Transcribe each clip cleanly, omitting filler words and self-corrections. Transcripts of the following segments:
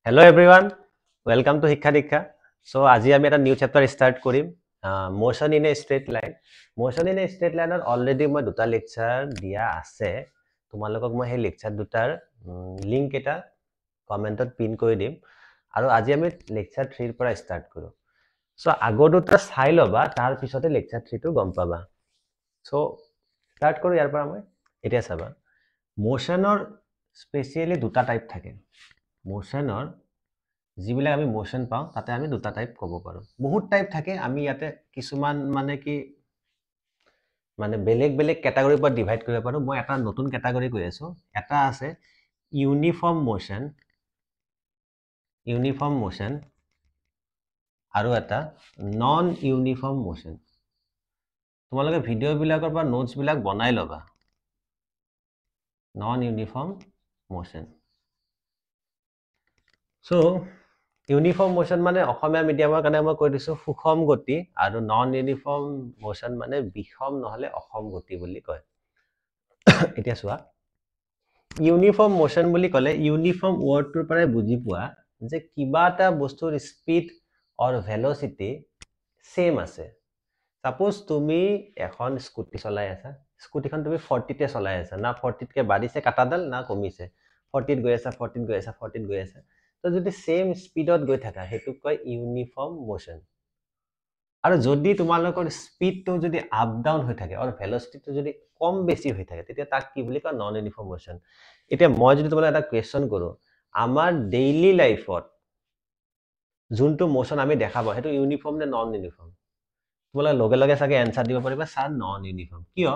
Hello everyone, welcome to Hikha Dikha. So আজি আমি এটা নিউ চ্যাপ্টার স্টার্ট কৰিম motion in a straight line motion in a straight লাইনৰ already মই দুটা লেকচাৰ দিয়া আছে তোমালোকক মই সেই লেকচাৰ দুটাৰ লিংক এটা কমেন্টত পিন কৰি দিম আৰু আজি আমি লেকচাৰ 3 ৰ পৰা স্টাৰ্ট কৰো সো আগৰ দুটা চাই লবা তাৰ পিছতে লেকচাৰ 3 টো গম পাবা সো স্টাৰ্ট কৰো ইয়াৰ পৰা মই এতিয়া চাবা মোশনৰ স্পেশালি দুটা টাইপ থাকে মোশনৰ যিবিলাক আমি মোশন পাও তাতে আমি দুটা টাইপ ক'ব পাৰো বহুত টাইপ থাকে আমি ইয়াতে কিছুমান মানে কি মানে বেলেগ বেলেগ ক্যাটাগৰি পৰা ডিভাইড কৰিব পাৰো মই এটা নতুন ক্যাটাগৰি কৈ আছো এটা আছে ইউনিফৰ্ম মোশন আৰু এটা নন ইউনিফৰ্ম মোশন তোমালোকে ভিডিও বিলাকৰ পৰা নোটস বিলাক বনাই লবা non uniform motion so uniform motion মানে অসমীয়া মিডিয়ামৰ কাৰণে মই কৈ দিছো সুষম গতি আৰু নন ইউনিফৰ্ম মোশন মানে বিষম নহলে অসম গতি বুলি কয় এতিয়া চোৱা ইউনিফৰ্ম মোশন বুলি কলে ইউনিফৰ্ম ওয়াৰ্ডটোৰ পৰাই বুজি পোৱা যে কিবা এটা বস্তুৰ স্পিড অৰ ভেলোসিটি সেম আছে সাপোজ তুমি এখন স্কুটি চলাই আছা স্কুটিখন তুমি 40 তে চলাই আছা না 40 কে বাঢ়িছে কাটাডাল না কমিছে 40 গৈ আছে 40 গৈ আছে 40 গৈ আছে তো যদি সেম স্পিডত গৈ থাকা হেতু কয় ইউনিফর্ম মোশন আৰু যদি তোমালোকৰ স্পিডটো যদি আপ ডাউন হৈ থাকে আৰু ভেলোসিটিটো যদি কম বেছি হৈ থাকে তেতিয়া তাক কি বুলি কয় নন ইউনিফর্ম মোশন এতিয়া মই যদি তোমালোক এটা কোৱেশ্চন কৰো আমাৰ ডেইলি লাইফত যোনটো মোশন আমি দেখা পাওঁ হেতু ইউনিফৰ্ম নে নন ইউনিফৰ্ম তোমালোকে লগে লগে সাকে আনসাৰ দিব পাৰিবা স্যাৰ নন ইউনিফৰ্ম কিয়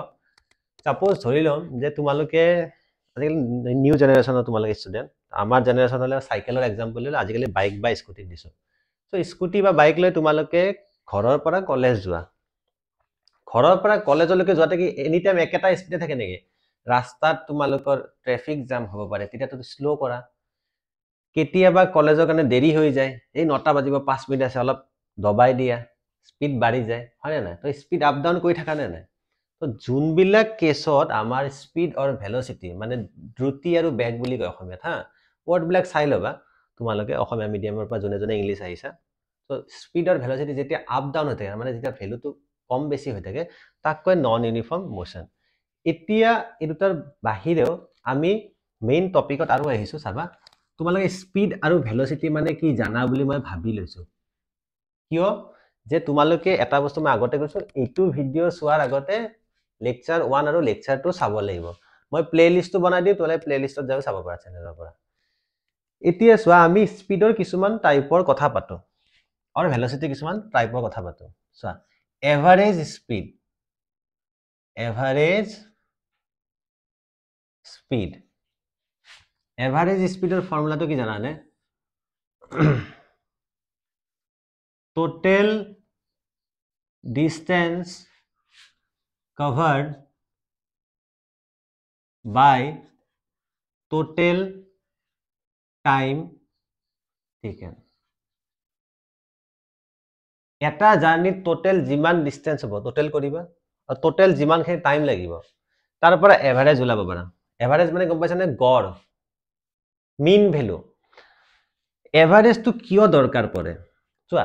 সাপোজ ধৰি লম যে তোমালোকে আজিকালি নিউ জেনাৰেশনৰ তোমালোকে ষ্টুডেন্ট আমাৰ জেনাৰেশনলে সাইকেলৰ এক্সাম্পল লৈ আজিকালি বাইক বা স্কুটি দিছো সো স্কুটি বা বাইক লৈ তোমালোকে ঘৰৰ পৰা কলেজ যোৱা ঘৰৰ পৰা কলেজলৈকে যোৱাতে কি এনি টাইম একেটা স্পিডে থাকে নেকি ৰাস্তাত তোমালোকৰ ট্ৰাফিক জাম হ'ব পাৰে তেতিয়া তো স্লো কৰা কেতিয়াবা কলেজৰ কাৰণে দেৰি হৈ যায় এই 9টা বাজিব 5 মিনিট আছে অলপ দবাই দিয়া স্পিড বাঢ়ি যায় হয় না তো স্পিড আপ ডাউন কৰি থাকা নাই তো যোনবিলাক কেছত আমাৰ স্পিড অৰ ভেলোসিটি মানে দ্ৰুতি আৰু বেগ বুলি কয় অসমীয়াত হা ওয়াৰ্ড বিলাক চাই লবা তোমালোকে অসমীয়া মিডিয়ামৰ পৰা জনে জনে ইংলিশ আহিছা তো স্পিড অৰ ভেলোসিটি যেতিয়া আপ ডাউন হৈ থাকে মানে যেতিয়া ভ্যালুটো কম বেছি হৈ থাকে তাক কয় নন ইউনিফর্ম মোশন এতিয়া এই দুটাৰ বাহিৰেও আমি মেইন টপিকত আৰু আহিছো চাবা তোমালোকে স্পিড আৰু ভেলোসিটি মানে কি জানা বুলি মই ভাবি লৈছো কিয় যে তোমালোকে এটা বস্তু মই আগতে কৈছো এইটো ভিডিও চোৱাৰ আগতে লেকচাৰ 1 আৰু লেকচাৰ 2 চাব লাগিব মই প্লেলিষ্টটো বনাই দিম তোলে প্লেলিষ্টত যাও চাব পাৰা চেনেলৰ পৰা এতিয়া চোৱা আমি স্পিডৰ কিছুমান টাইপৰ কথা পাতো আৰু ভেলোসিটি কিছুমান টাইপৰ কথা পাতো চোৱা এভাৰেজ স্পিড এভাৰেজ স্পিডৰ ফৰ্মুলাটো কি জানানে total distance covered by total time taken এটা জাৰ্নি টোটাল যিমান ডিসটেন্স হ'ব টোটাল কৰিবা আৰু টোটাল যিমানখিনি টাইম লাগিব তাৰ পৰা এভাৰেজ ওলাব পাৰা এভাৰেজ মানে গম পাইছানে গড় মিন ভ্যালু এভাৰেজটো কিয় দৰকাৰ পৰে চোৱা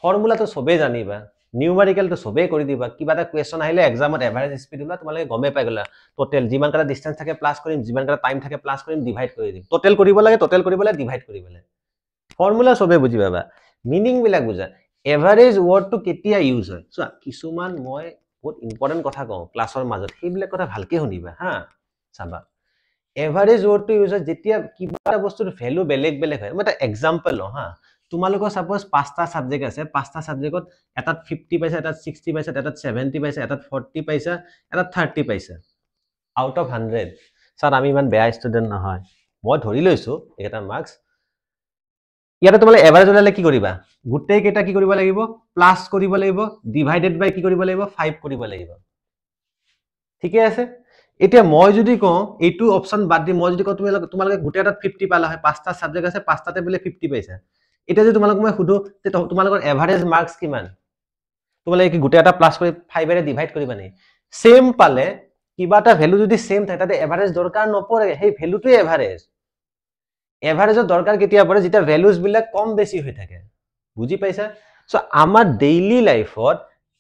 ফৰ্মুলাটো সবে জানিবা নিউমেৰিকেল তো সবে কৰি দিবা কিবা এটা কোৱেশ্চন আহিলে এক্সামত এভাৰেজ স্পিড ওলা তোমালোকে গমে পাই গলা টোটাল যিমান কাটা ডিসটেন্স থাকে প্লাস কৰিম যিমান কাটা টাইম থাকে প্লাস কৰিম ডিভাইড কৰি দিম টোটাল কৰিব লাগে ডিভাইড কৰিব লাগে ফৰ্মুলা সবে বুজি পাবা মিনিং বিলাক বুজা এভাৰেজ ওয়াৰ্ডটো কেতিয়া ইউজ হয় চোৱা কিছুমান মই বহুত ইম্পৰ্টেন্ট কথা কওঁ ক্লাছৰ মাজত সেইবিলাক কথা ভালকে শুনিবা হা চাবা এভাৰেজ ওয়াৰ্ডটো ইউজ হয় যেতিয়া কিবা এটা বস্তুৰ ভ্যালু বেলেগ বেলেগ হয় মই এটা এক্সাম্পল লওঁ হা তোমালোকৰ সাপোজ 5টা সাবজেক্ট আছে 5টা সাবজেক্টত এটাত 50 পাইছা এটাত 60 পাইছা এটাত 70 পাইছা এটাত 40 পাইছা এটাত 30 পাইছা আউট অফ 100 স্যার আমি ইমান বেয়া ষ্টুডেন্ট নহয় মই ধৰি লৈছো এটা মাৰ্কস ইয়াতে তোমালে এভাৰেজ ওলালে কি কৰিবা গুটেই কেটা কি কৰিব লাগিব প্লাস কৰিব লাগিব ডিভাইডেড বাই কি কৰিব লাগিব 5 কৰিব লাগিব ঠিকে আছে এতিয়া মই যদি কওঁ এইটো অপচন বাদ দি মই যদি কওঁ তোমালোকে গুটেই এটাত 50 পালা হয় 5টা সাবজেক্ট আছে 5টাতে বলে 50 পাইছা এটা যদি তোমালোক মই খুদো তে তোমালোকৰ এভাৰেজ মাৰ্কস কিমান তোমালোকে কি গুটেই এটা প্লাস কৰি 5 এৰে ডিভাইড কৰিবা নে সেম পালে কিবা এটা ভ্যালু যদি সেম থাকে তাতে এভাৰেজ দৰকাৰ নপৰে সেই ভ্যালুটোই এভাৰেজ এভাৰেজৰ দৰকাৰ কেতিয়া পৰে যেতিয়া ভ্যালুজ বিলাক কম বেছি হৈ থাকে বুজি পাইছা সো আমাৰ ডেইলি লাইফত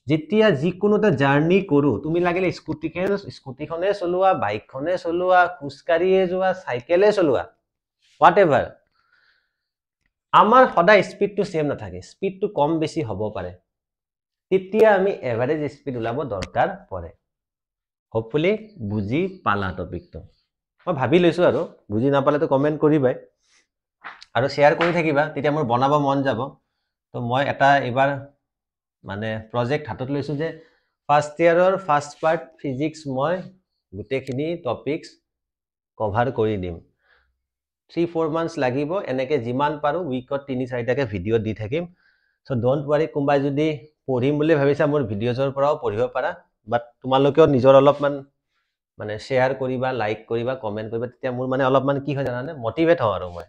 যেতিয়া যিকোনো এটা জাৰ্নি কৰো তুমি লাগিলে স্কুটিখনে চলোৱা বাইকখনে চলোৱা খুচকাৰিয়ে যোৱা সাইকেলে চলোৱা whatever আমাৰ সদায় স্পিডটো সেম নাথাকে স্পিডটো কম বেছি হ'ব পাৰে তেতিয়া আমি এভাৰেজ স্পিড উলাব দৰকাৰ পৰে হোপফুলি বুজি পালা টপিকটো মই ভাবি লৈছো আৰু বুজি নাপালে তো কমেন্ট কৰিবাই আৰু শেয়াৰ কৰি থাকিবা তেতিয়া মোৰ বনাব মন যাব তো মই এটা এবাৰ মানে প্ৰজেক্ট হাতত লৈছো যে ফাৰ্স্ট ইয়াৰৰ ফাৰ্স্ট পাৰ্ট ফিজিক্স মই গুটেখিনি টপিকস কভাৰ কৰি দিম 3-4 months লাগিব এনেকে যিমান পাৰো উইকত 3-4টাকে ভিডিও দি থাকিম সো ডোন্ট ওয়াৰি কোনবাই যদি পঢ়িম বুলি ভাবিছা মোৰ ভিডিওজৰ পৰাও পঢ়িব পাৰা বাট তোমালোকেও নিজৰ অলপমান মানে শেয়াৰ কৰিবা লাইক কৰিবা কমেন্ট কৰিবা তেতিয়া মোৰ মানে অলপমান কি হয় জানানে মোটিভেট হওঁ আৰু মই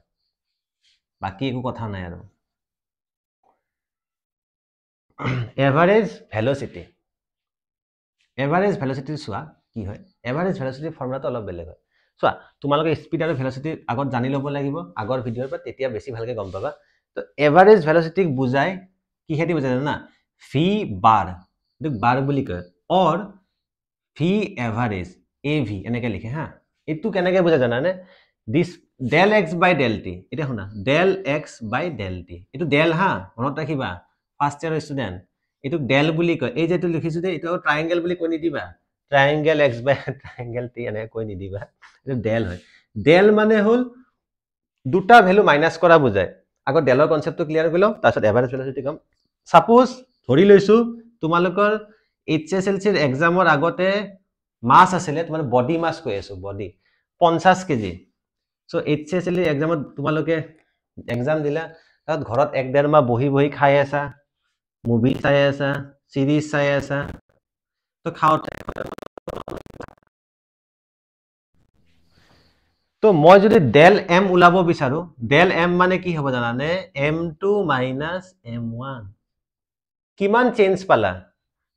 বাকি একো কথা নাই আৰু এভাৰেজ ভেলোচিটি চোৱা কি হয় এভাৰেজ ভেলোচিটি ফৰ্মুলাটো অলপ বেলেগ হয় চোৱা তোমালোকে স্পিড আৰু ভেলোচিটি আগত জানি ল'ব লাগিব আগৰ ভিডিওৰ পৰা তেতিয়া বেছি ভালকে গম পাবা তো এভাৰেজ ভেলোচিটিক বুজাই কিহেদি বুজাই জানা ভি বাৰ এটোক বাৰ বুলি কয় অৰ ভি এভাৰেজ av এনেকে লিখে হা এটো কেনেকে বুজাই জানানে this del x by del t এটা শুনা del x by del t এটো del হা মনত ৰাখিবা ফাৰ্স্ট ইয়াৰ ষ্টুডেন্ট এটো del বুলি কয় এই যেটো লিখিছো যে এটো ট্ৰায়াঙ্গেল বুলি কৈ নিদিবা triangle x by triangle t এনে কৈ নিদিবা এটো del হয় del মানে হল দুটা ভ্যালু মাইনাস কৰা বুজায় আগৰ deলৰ কনসেপ্টটো ক্লিয়াৰ কৰিলো তাৰছত এভাৰেজ ভেলোচিটি কম সাপোজ ধৰি লৈছো তোমালোকৰ HSLC ৰ এক্সামৰ আগতে মাস আছিলে তোমাৰ বডি মাস কৈ আছো বডি 50 কেজি সো HSLC এক্সামত তোমালোকে এক্সাম দিলা তাত ঘৰত 1.5 মাহ বহি বহি খাই আছা মুভি চাই আছা সিরিজ চাই আছা তো খাওতে তো মই যদি del m উলাব বিচাৰো del m মানে কি হ'ব জানানে m2 m1 কিমান চেঞ্জ পালা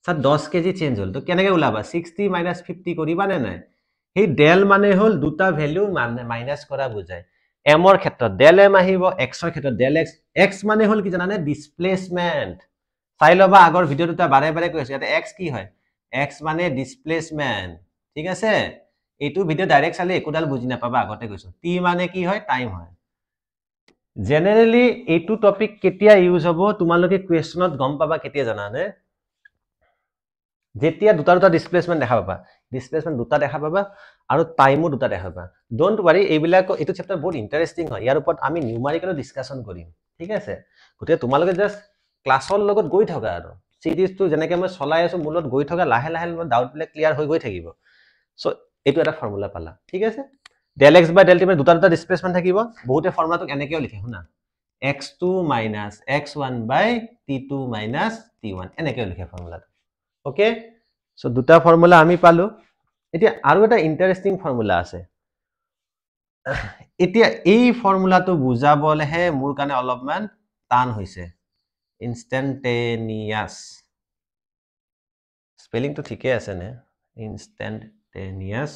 স্যার 10 কেজি চেঞ্জ হল তো কেনেকে উলাবা 60 50 কৰিবা নে নাই এই del মানে হল দুটা ভ্যালু মাইনাস কৰা বুজায় m ৰ ক্ষেত্ৰত del m আহিব x ৰ ক্ষেত্ৰত del x x মানে হল কি জানানে ডিসপ্লেসমেন্ট চাই লবা আগৰ ভিডিওটা বাৰে বাৰে কৈছো ইয়াতে x কি হয় x মানে ডিসপ্লেসমেন্ট ঠিক আছে এইটো ভিডিও ডাইৰেক্ট চালে একোডাল বুজি নাপাবা আগতে কৈছো t মানে কি হয় টাইম হয় জেনাৰেলি এইটো টপিক কেতিয়া ইউজ হ'ব তোমালোকে কোৱেশ্চনত গম পাবা কেতিয়া জানানে যেতিয়া দুটা ডিসপ্লেসমেন্ট দেখা পাবা ডিসপ্লেসমেন্ট দুটা দেখা পাবা আৰু টাইমও দুটা দেখা পাবা ডোন্ট ওয়াৰি এইবিলাক এটো চেপ্টাৰ বহুত ইন্টাৰেস্টিং হয় ইয়াৰ ওপৰত আমি নিউমাৰিকেল ডিসকাশন কৰিম ঠিক আছে গতে তোমালোকে জাস্ট ক্লাছৰ লগত গৈ থকা আৰু সিৰিজটো যেনেকে মই চলাই আছো মূলত গৈ থকা লাহে লাহে ডাউট বিলাক ক্লিয়াৰ হৈ গৈ থাকিব সো এটো এটা ফৰ্মুলা পালা ঠিক আছে del x by del t মানে দুটা ডিসপ্লেসমেন্ট থাকিব বহুতে ফৰ্মুলাটোক এনেকেও লিখে শুনা x2 x1 by t2 t1 এনেকেও লিখে ফৰ্মুলাটো ওকে সো দুটা ফৰ্মুলা আমি পালো এতিয়া আৰু এটা ইন্টাৰেস্টিং ফৰ্মুলা আছে এতিয়া এই ফৰ্মুলাটো বুজাবলেহে মোৰ কাৰণে অলপমান টান হৈছে ইনস্ট্যান্টেনিয়াস স্পেলিংটো ঠিকে আছে নে ইনস্ট্যান্টেনিয়াস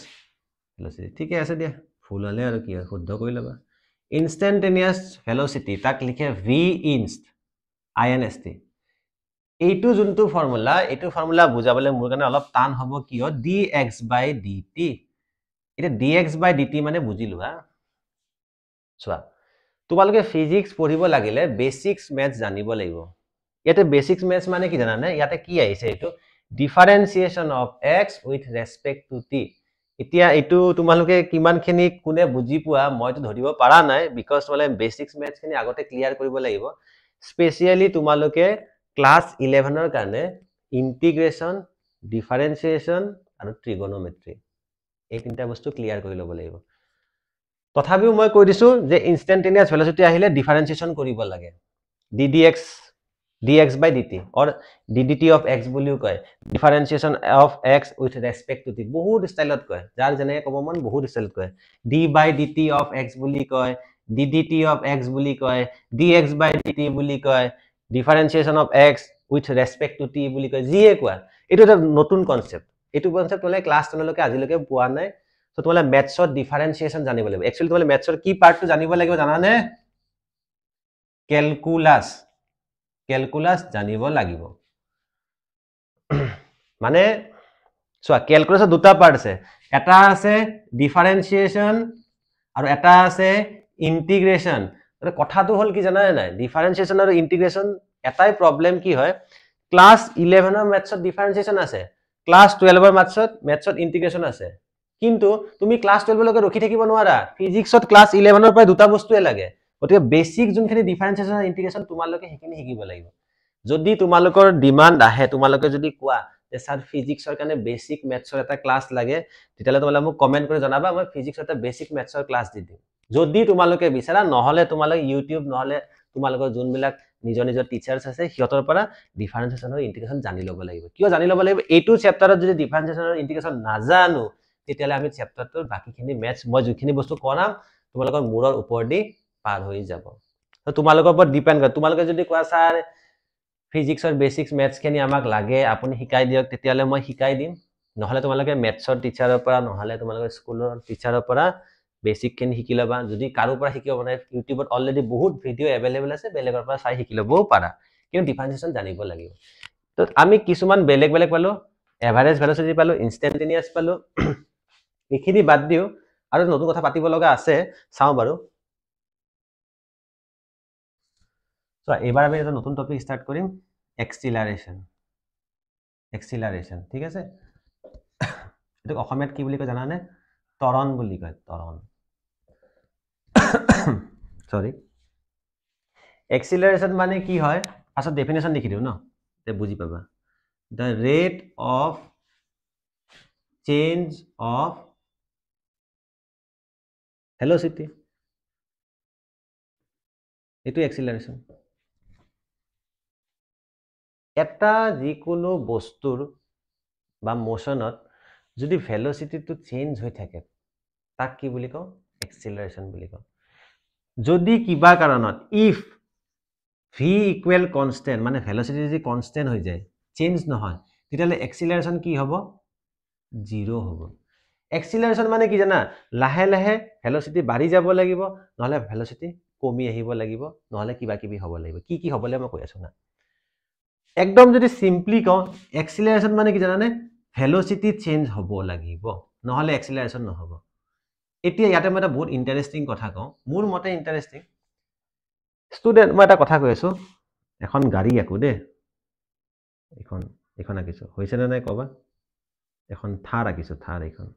ভেলোচিটি ঠিকে আছে দিয়া ফুল হলে আৰু কি শুদ্ধ কৰি লবা ইনস্ট্যান্টেনিয়াস ভেলোচিটি তাক লিখে v inst inst এইটো যোনটো ফৰ্মুলা এইটো ফৰ্মুলা বুজাবলে মোৰ কাৰণে অলপ টান হ'ব কিয় dx by dt এটা dx by dt মানে বুজি লোৱা চোৱা তোমালোকে ফিজিক্স পঢ়িব লাগিলে বেসিক্স ম্যাথ জানিব লাগিব ইয়াতে বেসিক্স ম্যাথ মানে কি জানা নে ইয়াতে কি আহিছে এইটো differentiation of x with respect to t এতিয়া এইটো তোমালোকে কিমানখিনি কোনে বুজি পোৱা মইতো ধৰিব পাৰা নাই বিকজ মানে বেসিক্স ম্যাথ খিনি আগতে ক্লিয়াৰ কৰিব লাগিব স্পেশালি তোমালোকে ক্লাস 11 ৰ কাৰণে ইন্টিগ্ৰেশন ডিফাৰেন্সিয়েশন আৰু ট্ৰিগোনোমেট্ৰি এই তিনটা বস্তু ক্লিয়াৰ কৰি ল'ব লাগিব তথাপিও মই কৈ দিছো যে ইনস্ট্যান্টেনিয়াস ভেলোচিটি আহিলে ডিফাৰেন্সিয়েশন কৰিব লাগে dx by dt or ddt of x বুলিও কয় ডিফাৰেন্সিয়েশন of x with respect to t বহুত ষ্টাইলত কয় যাৰ জনে কব মন বহুত ষ্টাইলত কয় d by dt of x বুলি কয় ddt of x বুলি কয় dx by dt বুলি কয় ডিফাৰেন্সিয়েশন of x with respect to t বুলি কয় যিয়ে কোৱা এটো এটা নতুন কনসেপ্ট এটো কনসেপ্ট হলে ক্লাস 10 লৈকে আজিলৈকে পোৱা নাই সো তো তোমালে ম্যাথছৰ ডিফাৰেন্সিয়েশন জানিব লাগিব একচুয়ালি তোমালে ম্যাথছৰ কি পাৰ্টটো জানিব লাগিব জানানে ক্যালকুলাস জানিব লাগিব মানে চোৱা ক্যালকুলাসৰ দুটা পাৰ্ট আছে এটা আছে ডিফাৰেন্সিয়েশন আৰু এটা আছে ইন্টিগ্ৰেশন মানে কথাটো হল কি জানা নাই ডিফাৰেন্সিয়েশন আৰু ইন্টিগ্ৰেশন এটাই প্ৰবলেম কি হয় ক্লাস 11 ৰ ম্যাথছত ডিফাৰেন্সিয়েশন আছে ক্লাস 12 ৰ ম্যাথছত ইন্টিগ্ৰেশন আছে কিন্তু তুমি ক্লাস 12 লৈকে ৰখি থাকিব নোৱাৰা ফিজিক্সত ক্লাস 11 ৰ পৰা দুটা বস্তুৱে লাগে গতিকে বেসিক যোনখিনি ডিফাৰেন্সিয়েশন আৰু ইন্টিগ্ৰেশন তোমালোকে হেখিনি শিকিব লাগিব যদি তোমালোকৰ ডিমান্ড আহে তোমালোকে যদি কোৱা যে স্যাৰ ফিজিক্সৰ কাৰণে বেসিক ম্যাথছৰ এটা ক্লাস লাগে তেতিয়ালে তোমালোকে মোক কমেন্ট কৰি জনাবা মই ফিজিক্সৰ এটা বেসিক ম্যাথছৰ ক্লাস দি দিম যদি তোমালোকে বিচাৰা নহলে তোমালোকে ইউটিউব নহলে তোমালোকৰ যোনবিলাক নিজৰ নিজৰ টিচাৰ্স আছে হিয়তৰ পৰা ডিফাৰেন্সিয়েশন আৰু ইন্টিগ্ৰেশন জানি ল'ব লাগিব কিয় জানি ল'ব লাগিব এইটো চেপ্টাৰত যদি ডিফাৰেন্সিয়েশন আৰু ইন্টিগ্ৰেশন নাজানো তেতিয়ালে আমি চেপ্টাৰটোৰ বাকিখিনি ম্যাথছ মই যিখিনি বস্তু কৰাম তোমালোকৰ মূৰৰ ওপৰ দি পাৰ হৈ যাব তো তোমালোকৰ ওপৰত ডিপেন্ড কৰে তোমালোকে যদি কোৱা স্যাৰ ফিজিক্সৰ বেসিক্স ম্যাথছ খিনি আমাক লাগে আপুনি শিকাই দিয়ক তেতিয়ালে মই শিকাই দিম নহলে তোমালোকে ম্যাথছৰ টিচাৰৰ পৰা নহলে তোমালোকৰ স্কুলৰ টিচাৰৰ পৰা বেসিক খিনি শিকি লবা যদি কাৰো পৰা শিকিব মানে ইউটিউবত অলৰেডি বহুত ভিডিও अवेलेबल আছে বেলেগৰ পৰা চাই শিকি লবও পাৰা কিন্তু ডিফাৰেন্সিয়েশন জানিব লাগিব তো আমি কিছুমান বেলেগ পালো এভাৰেজ ভেলোচিটি পালো ইনস্ট্যান্টেনিয়াস পালো এখিনি বাদ দিও আৰু নতুন কথা পাতিব লগা আছে চাও বাৰু সো এবাৰ আমি এটা নতুন টপিক স্টাৰ্ট কৰিম এক্সিলাৰেশন ঠিক আছে এটো অসমীয়াত কি বুলি কয় জানানে ত্বৰণ বুলি কয় ত্বৰণ সৰি এক্সিলাৰেশন মানে কি হয় ফাৰ্স্ট ডেফিনেশন লিখি দিও ন তে বুজি পাবা the rate of change of velocity এটো এক্সিলাৰেশন এটা যিকোনো বস্তুৰ বা মোশনত যদি ভেলোচিটিটো চেঞ্জ হৈ থাকে তাক কি বুলি কও এক্সিলাৰেশন বুলি কও যদি কিবা কাৰণত if v equal constant মানে ভেলোচিটি যদি কনস্ট্যান্ট হৈ যায় চেঞ্জ নহয় তেতিয়ালে এক্সিলাৰেশন কি হ'ব 0 হ'ব এক্সিলাৰেশন মানে কি জানা লাহে লাহে ভেলোচিটি বাঢ়ি যাব লাগিব নহলে ভেলোচিটি কমি আহিব লাগিব নহলে কিবা কিবি হ'ব লাগিব কি হ'বলে মই কৈ আছো না একদম যদি সিম্পলি কও এক্সিলাৰেশন মানে কি জানানে ভেলোচিটি চেঞ্জ হ'ব লাগিব নহলে এক্সিলাৰেশন নহব এতিয়া ইয়াতে মই এটা বহুত ইন্টাৰেস্টিং কথা কও মোৰ মতে ইন্টাৰেস্টিং স্টুডেন্ট মই এটা কথা কৈ আছো এখন গাড়ী আকো দে এখন আকিছো হৈছে না নাই কবা এখন থাৰ আকিছো থাৰ এখন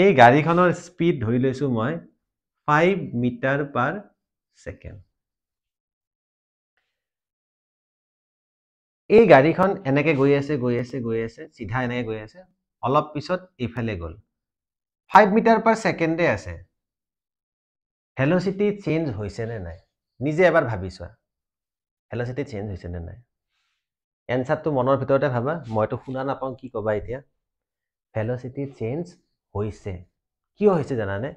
এই গাড়ীখনৰ স্পিড ধৰি লৈছো মই 5 মিটাৰ পাৰ সেকেন্ড এই গাড়ীখন এনেকে গৈ আছে সিধা এনেকে গৈ আছে অলপ পিছত ইফালে গল 5 মিটাৰ পাৰ সেকেন্ডে আছে ভেলোচিটি চেঞ্জ হৈছে নে নাই নিজে এবাৰ ভাবিছোৱা ভেলোচিটি চেঞ্জ হৈছে নে নাই এনসাৰটো মনৰ ভিতৰতে ভাবা মইতো শুনা নাপাও কি কবা এতিয়া ভেলোচিটি চেঞ্জ হৈছে কি হৈছে জানানে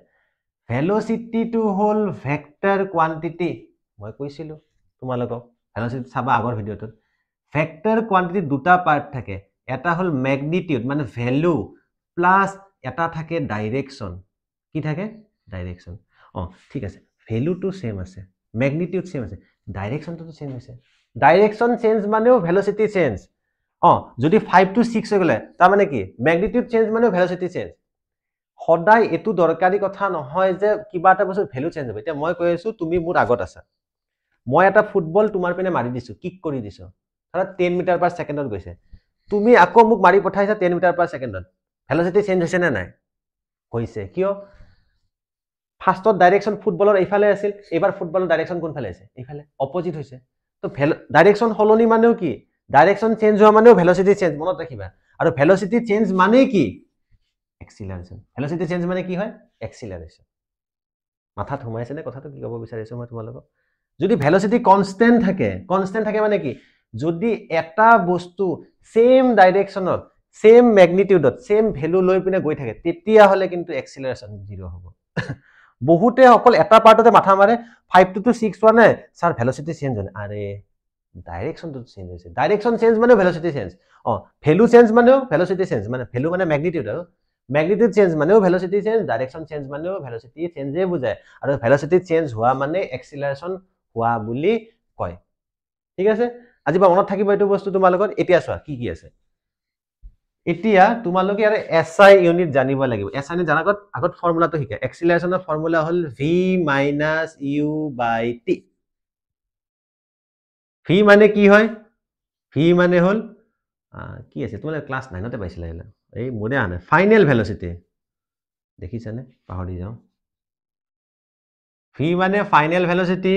ভেলোচিটি টু হল ভেক্টৰ কোয়ান্টিটি মই কৈছিলো তোমালোকক ভেলোচিটি চাবা আগৰ ভিডিওটোত ভেক্টৰ কোয়ান্টিটি দুটা পাৰ্ট থাকে এটা হল ম্যাগনিটিউড মানে ভ্যালু প্লাস এটা থাকে ডাইৰেকশন কি থাকে ডাইৰেকশন ঠিক আছে ভ্যালু টু সেম আছে ম্যাগনিটিউড সেম আছে ডাইৰেকশনটো চেঞ্জ হৈছে ডাইৰেকশন চেঞ্জ মানেও ভেলোচিটি চেঞ্জ যদি 5 to 6 হৈ গলে তাৰ মানে কি ম্যাগনিটিউড চেঞ্জ মানেও ভেলোচিটি চেঞ্জ সদায় এটো দৰকাৰী কথা নহয় যে কিবা এটা বস্তু ভ্যালু চেঞ্জ হ'ব এতিয়া মই কৈ আছো তুমি মোৰ আগত আছা মই এটা ফুটবল তোমাৰ পিনে মাৰি দিছো কিক কৰি দিছো ধৰা 10 মিটাৰ পাৰ সেকেন্ডত গৈছে তুমি আকৌ মোক মাৰি পঠাইছা 10 মিটাৰ পাৰ সেকেন্ডত ভেলোচিটি চেঞ্জ হৈছে নে নাই হৈছে কিয় ফাৰ্স্টত ডাইৰেকশন ফুটবলৰ ইফালে আছিল এবাৰ ফুটবলৰ ডাইৰেকশন কোন ফালে আছে ইফালে অপোজিট হৈছে তো ডাইৰেকশন হলনি মানেও কি ডাইৰেকশন চেঞ্জ হোৱা মানেও ভেলোচিটি চেঞ্জ মনত ৰাখিবা আৰু ভেলোচিটি চেঞ্জ মানে কি এক্সিলাৰেশন ভেলোচিটি চেঞ্জ মানে কি হয় এক্সিলাৰেশন মাথাত সোমাইছে নে কথাটো কি ক'ব বিচাৰিছো মই তোমালোকক যদি ভেলোচিটি কনস্ট্যান্ট থাকে মানে কি যদি এটা বস্তু সেম ডাইৰেকশনত সেম ম্যাগনিটিউডত সেম ভ্যালু লৈ পিনে গৈ থাকে তেতিয়া হলে কিন্তু এক্সিলাৰেশন 0 হ'ব বহুতে অকল এটা পাৰ্টতে মাথা মাৰে 5 to 6 হোৱা নাই স্যাৰ ভেলোচিটি চেঞ্জ হয় আৰে ডাইৰেকশ্যনটো চেঞ্জ হৈছে ডাইৰেকশ্যন চেঞ্জ মানে ভেলোচিটি চেঞ্জ ভেলু চেঞ্জ মানেও ভেলোচিটি চেঞ্জ মানে ভেলু মানে ম্যাগনিটিউড আৰু ম্যাগনিটিউড চেঞ্জ মানেও ভেলোচিটি চেঞ্জ ডাইৰেকশ্যন চেঞ্জ মানেও ভেলোচিটি চেঞ্জে বুজায় আৰু ভেলোচিটি চেঞ্জ হোৱা মানে এক্সিলাৰেশ্যন হোৱা বুলি কয় ঠিক আছে আজি বা মনত থাকিব এইটো বস্তু তোমালোকৰ এতিয়া চোৱা কি কি আছে এতিয়া তোমালোকে আৰু এসআই ইউনিট জানিব লাগিব এসআই ইউনিট জানাৰ আগত ফৰ্মুলাটো শিকা এক্সিলাৰেশ্যনৰ ফৰ্মুলা হ'ল v - u/t v মানে কি হয় v মানে হ'ল কি আছে তোমালোকে ক্লাছ 9তে পাইছিলা এলা এই মোৰে আনে ফাইনেল ভেলোচিটি দেখিছানে পাহৰি যাও v মানে ফাইনেল ভেলোচিটি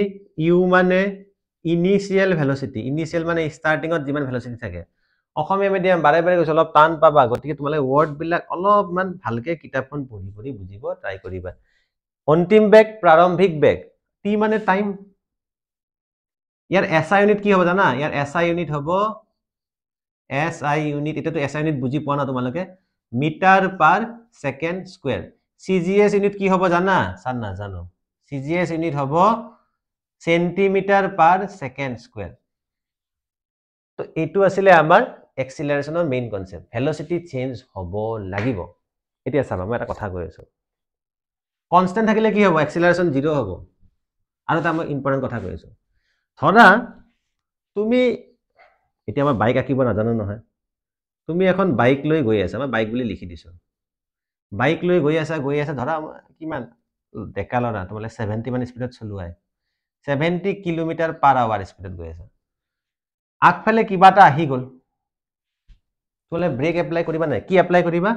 u মানে ইনিশিয়াল ভেলোচিটি ইনিশিয়াল মানে স্টাৰ্টিংত যিমান ভেলোচিটি থাকে অসমীয়া মিডিয়াম বাৰে বাৰে কৈছো অলপ টান পাবা গতিকে তোমালোকে ওয়াৰ্ড বিলাক অলপমান ভালকে কিতাপখন পঢ়ি পঢ়ি বুজিব ট্ৰাই কৰিবা অন্তিম বেগ প্ৰাৰম্ভিক বেগ টি মানে টাইম ইয়াৰ এসআই ইউনিট কি হ'ব জানা ইয়াৰ এসআই ইউনিট হ'ব এসআই ইউনিট এটাতো এসআই ইউনিট বুজি পোৱা না তোমালোকে metre per second square CGS unit কি হ'ব জানা সান না জানো সিজিএস ইউনিট হ'ব সেন্টিমিটাৰ পাৰ সেকেন্ড স্কয়াৰ তো এইটো আছিল আমাৰ এক্সিলাৰেশনৰ মেইন কনসেপ্ট ভেলোচিটি চেঞ্জ হ'ব লাগিব এতিয়া চাবা মই এটা কথা কৈ আছো কনস্ট্যান্ট থাকিলে কি হ'ব এক্সিলাৰেশন 0 হ'ব আৰু এটা মই ইম্পৰ্টেন্ট কথা কৈ আছো ধৰা তুমি এতিয়া মই বাইক আঁকিব নাজানো নহয় তুমি এখন বাইক লৈ গৈ আছা মই বাইক বুলি লিখি দিছো বাইক লৈ গৈ আছা ধৰা কিমান ডেকা লৰা তোমালে 70 মান স্পিডত চলুৱাই 70 কিলোমিটাৰ পাৰ আৱাৰ স্পিডত গৈ আছা আগফালে কিবা এটা আহি গল তোলে ব্ৰেক এপ্লাই কৰিবা নাই কি এপ্লাই কৰিবা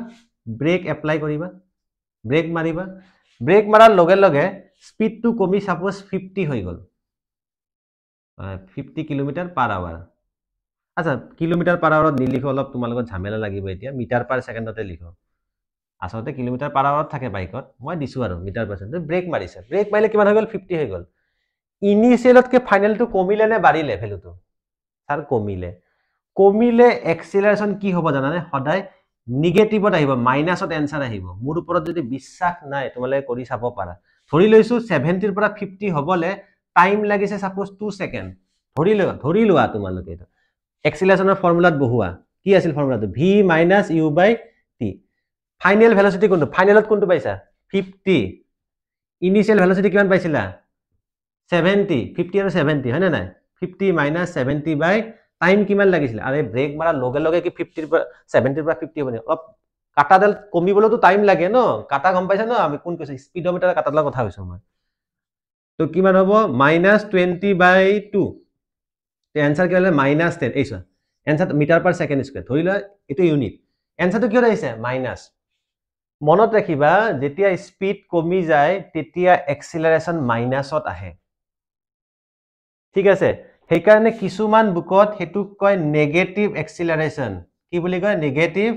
ব্ৰেক এপ্লাই কৰিবা ব্ৰেক মাৰিবা ব্ৰেক মাৰাৰ লগে লগে স্পিডটো কমি সাপোজ 50 হৈ গল 50 কিলোমিটাৰ পাৰ আৱাৰ আচ্ছা কিলোমিটাৰ পাৰ আৱাৰত নিলিখো অলপ তোমালোকৰ ঝামেলা লাগিব এতিয়া মিটাৰ পাৰ সেকেন্ডতে লিখো আসলতে কিলোমিটাৰ পাৰ আৱাৰত থাকে বাইকত মই দিছো আৰু মিটাৰ পাৰ সেকেন্ড ব্ৰেক মাৰিছে ব্ৰেক মাৰিলে কিমান হৈ গল 50 হৈ গল ইনিশিয়ালতকে ফাইনেলটো কমিলে নে বাঢ়িলে ভ্যালুটো স্যার কমিলে এক্সিলাৰেশন কি হ'ব জানানে সদায় নিগেটিভত আহিব মাইনাসত এনসাৰ আহিব মোৰ ওপৰত যদি বিশ্বাস নাই তোমালোকে কৰি চাব পাৰা ধৰি লৈছো 70 ৰ পৰা 50 হ'বলে টাইম লাগিছে সাপোজ 2 সেকেন্ড ধৰি লোৱা তোমালোকে এটা এক্সিলাৰেশনৰ ফৰ্মুলাত বহুৱা কি আছিল ফৰ্মুলাটো v - u/t ফাইনেল ভেলোচিটি কোনটো ফাইনেলত কোনটো পাইছা 50 ইনিশিয়াল ভেলোচিটি কিমান পাইছিলা 70 50 আৰু 70 হয় না নাই 50 - 70 বাই টাইম কিমান লাগিছিল আৰে ব্ৰেক মাৰা লগে লগে কি 50 পৰা 70 পৰা 50 বনি অলপ কাটাডাল কমিবলৈতো টাইম লাগে ন কাটা গম পাইছা ন আমি কোন কৈছো স্পিডোমিটাৰ কাটাডালৰ কথা কৈছো মই তো কিমান হ'ব -20/2 তে आंसर কি হলে -10 এইছা answer metre per second square ধৰি লোৱা এটো ইউনিট आंसरটো কি হৈছে মাইনাস মনত ৰাখিবা যেতিয়া স্পিড কমি যায় তেতিয়া এক্সিলাৰেশন মাইনাসত আহে ঠিক আছে সেইকাৰণে কিছুমান বুকত হেতু কয় নেগেটিভ এক্সিলাৰেশন কি বুলি কয় নেগেটিভ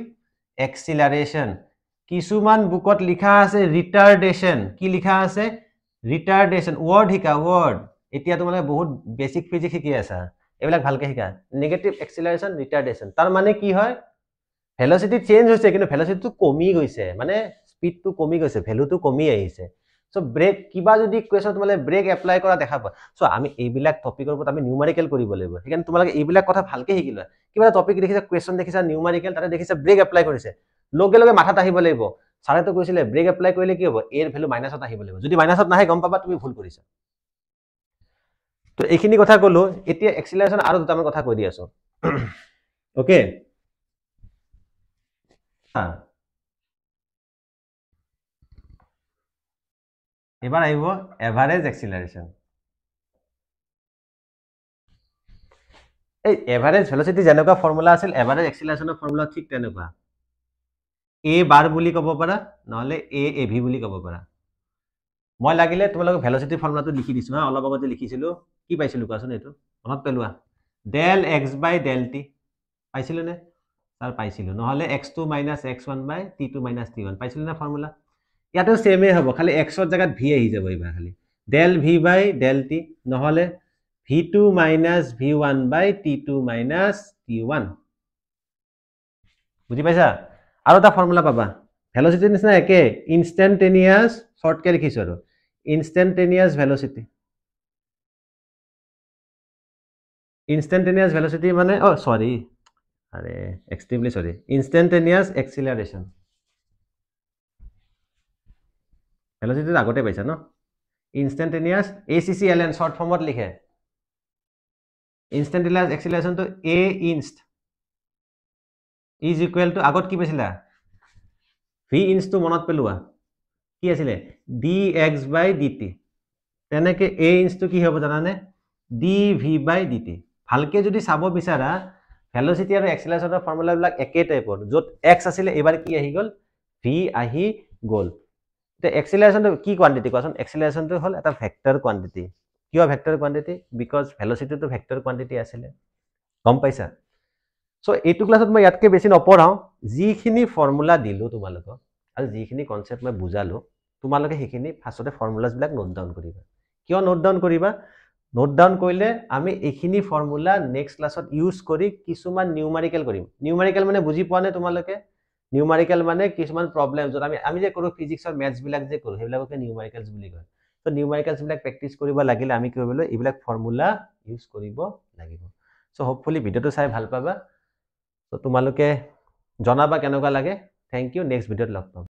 এক্সিলাৰেশন কিছুমান বুকত লিখা আছে ৰিটাৰ্ডেশন কি লিখা আছে ৰিটাৰ্ডেশন ওয়ার্ড হিকা ওয়ার্ড এতিয়া তোমালে বহুত বেসিক ফিজিক্স শিকি আছা এবিলাক ভালকে শিকা নেগেটিভ এক্সিলাৰেশন ৰিটাৰ্ডেশন তাৰ মানে কি হয় ভেলোচিটি চেঞ্জ হৈছে কিন্তু ভেলোচিটিটো কমি গৈছে মানে স্পিডটো কমি গৈছে ভ্যালুটো কমি আহিছে সো ব্ৰেক কিবা যদি কোৱেশ্চন তোমালে ব্ৰেক এপ্লাই কৰা দেখা পা সো আমি এইবিলাক টপিকৰ ওপৰত আমি নিউমেৰিকেল কৰিব লাগিব সেইকাৰণে তোমালোকে এইবিলাক কথা ভালকে শিকিলা কিবা টপিক দেখিছা কোৱেশ্চন দেখিছা নিউমেৰিকেল তাতে দেখিছা ব্ৰেক এপ্লাই কৰিছে লগে লগে মাথাত আহিব লাগিব সাৰে তো কৈছিলে ব্ৰেক এপ্লাই কৰিলে কি হ'ব এৰ ভ্যালু মাইনাসত আহিব লাগিব যদি মাইনাসত নাহে গম পাবা তুমি ভুল কৰিছা তো এইখিনি কথা কলো এতিয়া এক্সিলাৰেশন আৰু দুটামান কথা কৈ দি আছো ওকে এবাৰ আহিব এভাৰেজ এক্সিলাৰেশন এই এভাৰেজ ভেলোচিটি যেনেকুৱা ফৰ্মুলা আছিল এভাৰেজ এক্সিলাৰেশনৰ ফৰ্মুলা ঠিক তেনেকুৱা a বাৰ বুলি ক'ব পাৰা নহলে a av বুলি ক'ব পাৰা মই লাগিলে তোমালোক ভেলোচিটি ফৰ্মুলাটো লিখি দিছো হা অলপ আগতে লিখিছিলো কি পাইছিলো কোৱাচোন এটো মনত পেলোৱা del x/del t পাইছিলো নে স্যাৰ পাইছিলো নহলে x2 - x1 / t2 - t1 পাইছিলো না ফৰ্মুলা ইয়াতো সেমে হ'ব খালি x ৰ জায়গাত v আহি যাব এইবাৰ খালি del v/del t নহলে v2 - v1 / t2 - t1 বুজি পাইছা আৰু এটা ফৰ্মুলা পাবা ভেলোচিটি নিচিনা একে ইনস্ট্যান্টেনিয়াস শৰ্টকে লিখিছো আৰু ইনস্ট্যান্টেনিয়াস ভেলোচিটি ইনষ্টেণ্টেনিয়াছ ভেলচিটি মানে সৰি আৰে এক্সট্ৰিমলি সৰি ইনষ্টেণ্টেনিয়াছ এক্সিলাৰেশ্যন ভেলচিটিটো আগতে পাইছা ন ইনষ্টেণ্টেনিয়াছ ACCLN শৰ্ট ফৰ্মত লিখে ইনষ্টেণ্টেনিয়াছ এক্সিলাৰেশ্যনটো A inst is equal to আগত কি পাইছিলা V ইনষ্টটো মনত পেলোৱা কি আছিলে dx/dt তেনেকে A ইনষ্টটো কি হ'ব জানানে dv/dt ভালকে যদি চাব বিচাৰা ভেলচিটি আৰু এক্সিলাৰেশ্যনৰ ফৰ্মুলাবিলাক একে টাইপৰ য'ত x আছিলে এবাৰ কি আহি গ'ল v আহি গ'ল তে এক্সিলাৰেশ্যনটো কি কোৱান্টিটি কোৱাচোন এক্সিলাৰেশ্যনটো হ'ল এটা ভেক্টৰ কোৱান্টিটি কিয় ভেক্টৰ কোৱান্টিটি বিকজ ভেলচিটিটো ভেক্টৰ কোৱান্টিটি আছিলে গম পাইছা সো এইটো ক্লাছত মই ইয়াতকে বেছি নপঢ়াও যিখিনি ফৰ্মুলা দিলো তোমালোকক আৰু যিখিনি কনসেপ্ট মই বুজালো তোমালোকে সেইখিনি ফাৰ্ষ্টতে ফৰ্মুলাছবিলাক নোট ডাউন কৰিবা কিয় নোট ডাউন কৰিবা নোট ডাউন কৰিলে আমি এইখিনি ফৰ্মুলা নেক্সট ক্লাছত ইউজ কৰি কিছুমান নিউমাৰিকেল কৰিম নিউমাৰিকেল মানে বুজি পোৱা নে তোমালোকে নিউমাৰিকেল মানে কিছুমান প্ৰবলেম যত আমি যে কৰো ফিজিক্সৰ ম্যাথছ বিলাক যে কৰো সেইবিলাককে নিউমাৰিকেলছ বুলি কয় তো নিউমাৰিকেলছ বিলাক প্ৰেক্টিস কৰিব লাগিলে আমি কি কৰিব এইবিলাক ফৰ্মুলা ইউজ কৰিব লাগিব সো হোপফুলি ভিডিওটো চাই ভাল পাবা তো তোমালোকে জনাবা কেনেকুৱা লাগে থ্যাংক ইউ নেক্সট ভিডিওত লগ পাম